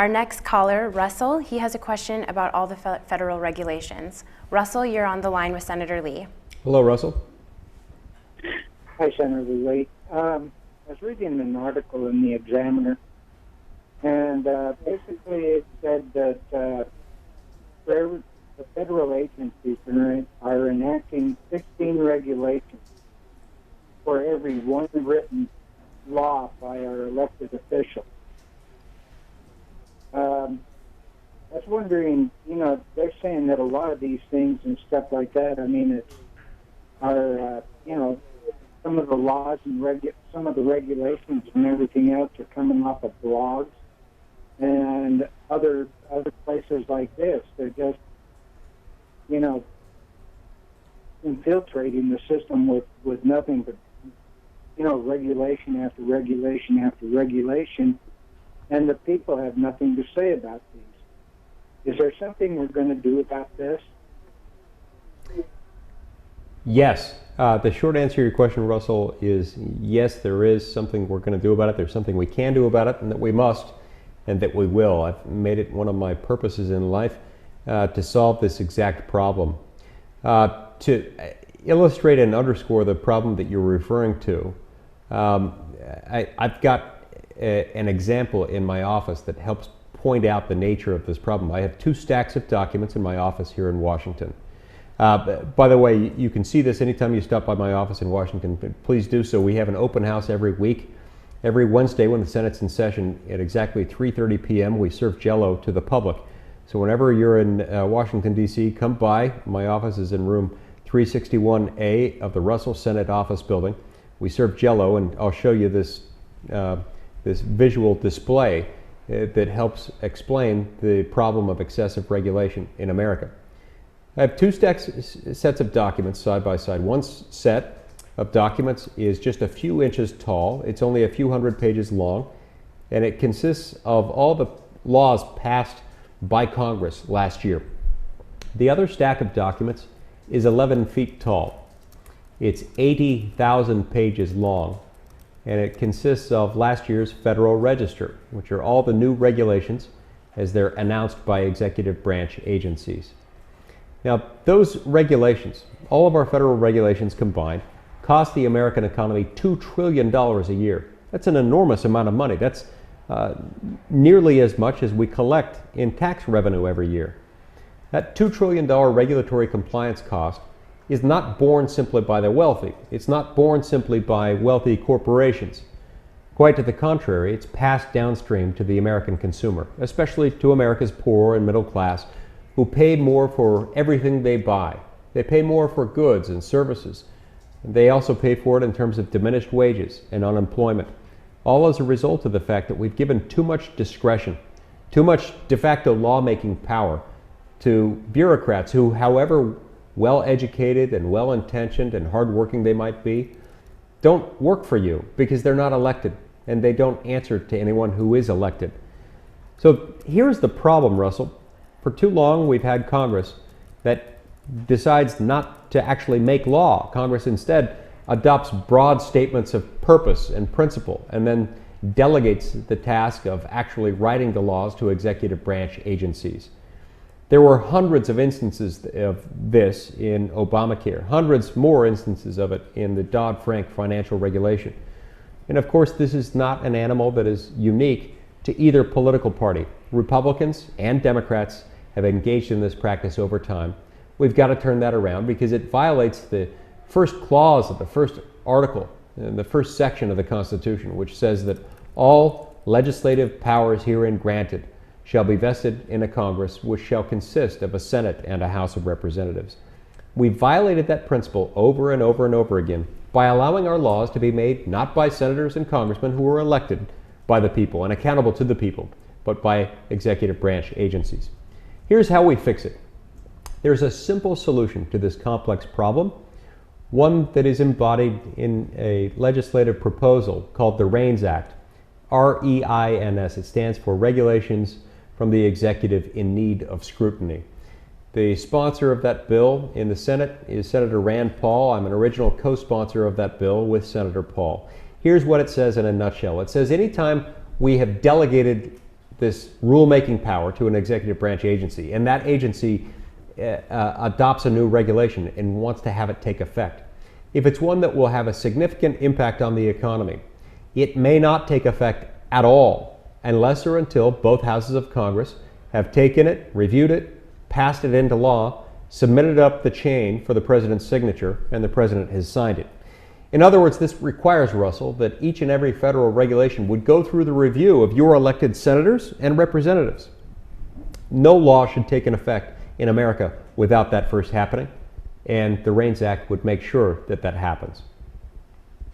Our next caller, Russell, he has a question about all the federal regulations. Russell, you're on the line with Senator Lee. Hello, Russell. Hi, Senator Lee. I was reading an article in the Examiner, and basically it said that the federal agencies are enacting 16 regulations for every one written law by our elected officials. I was wondering, they're saying that a lot of these things and stuff like that, some of the laws and some of the regulations and everything else are coming off of blogs and other places like this. They're just, infiltrating the system with nothing but, regulation after regulation after regulation, and the people have nothing to say about these. Is there something we're going to do about this? Yes. The short answer to your question, Russell, is yes, there is something we're going to do about it. There's something we can do about it, and that we must, and that we will. I've made it one of my purposes in life to solve this exact problem. To illustrate and underscore the problem that you're referring to, I've got an example in my office that helps point out the nature of this problem. I have 2 stacks of documents in my office here in Washington. By the way, you can see this anytime you stop by my office in Washington. Please do so. We have an open house every week. Every Wednesday when the Senate's in session at exactly 3:30 p.m., we serve Jell-O to the public. So whenever you're in Washington, D.C., come by. My office is in room 361A of the Russell Senate Office Building. We serve Jell-O, and I'll show you this visual display that helps explain the problem of excessive regulation in America. I have 2 sets of documents side by side. One set of documents is just a few inches tall. It's only a few hundred pages long, and it consists of all the laws passed by Congress last year. The other stack of documents is 11 feet tall. It's 80,000 pages long, and it consists of last year's Federal Register, which are all the new regulations as they're announced by executive branch agencies. Now, those regulations, all of our federal regulations combined, cost the American economy $2 trillion a year. That's an enormous amount of money. That's nearly as much as we collect in tax revenue every year. That $2 trillion regulatory compliance cost is not borne simply by the wealthy. It's not borne simply by wealthy corporations. Quite to the contrary, it's passed downstream to the American consumer, especially to America's poor and middle class, who pay more for everything they buy. They pay more for goods and services. They also pay for it in terms of diminished wages and unemployment, all as a result of the fact that we've given too much discretion, too much de facto lawmaking power to bureaucrats who, however well-educated and well-intentioned and hardworking they might be, don't work for you because they're not elected and they don't answer to anyone who is elected. So here's the problem, Russell. For too long, we've had Congress that decides not to actually make law. Congress instead adopts broad statements of purpose and principle and then delegates the task of actually writing the laws to executive branch agencies. There were hundreds of instances of this in Obamacare, hundreds more instances of it in the Dodd-Frank financial regulation. And of course, this is not an animal that is unique to either political party. Republicans and Democrats have engaged in this practice over time. We've got to turn that around because it violates the first clause of the first article in the first section of the Constitution, which says that all legislative powers herein granted shall be vested in a Congress which shall consist of a Senate and a House of Representatives. We violated that principle over and over and over again by allowing our laws to be made not by senators and congressmen who are elected by the people and accountable to the people, but by executive branch agencies. Here's how we fix it. There's a simple solution to this complex problem, one that is embodied in a legislative proposal called the REINS Act, R-E-I-N-S. It stands for Regulations from the Executive in Need of Scrutiny. The sponsor of that bill in the Senate is Senator Rand Paul. I'm an original co-sponsor of that bill with Senator Paul. Here's what it says in a nutshell. It says anytime we have delegated this rulemaking power to an executive branch agency, and that agency adopts a new regulation and wants to have it take effect, if it's one that will have a significant impact on the economy, it may not take effect at all unless or until both houses of Congress have taken it, reviewed it, passed it into law, submitted it up the chain for the president's signature, and the president has signed it. In other words, this requires, Russell, that each and every federal regulation would go through the review of your elected senators and representatives. No law should take an effect in America without that first happening, and the REINS Act would make sure that that happens.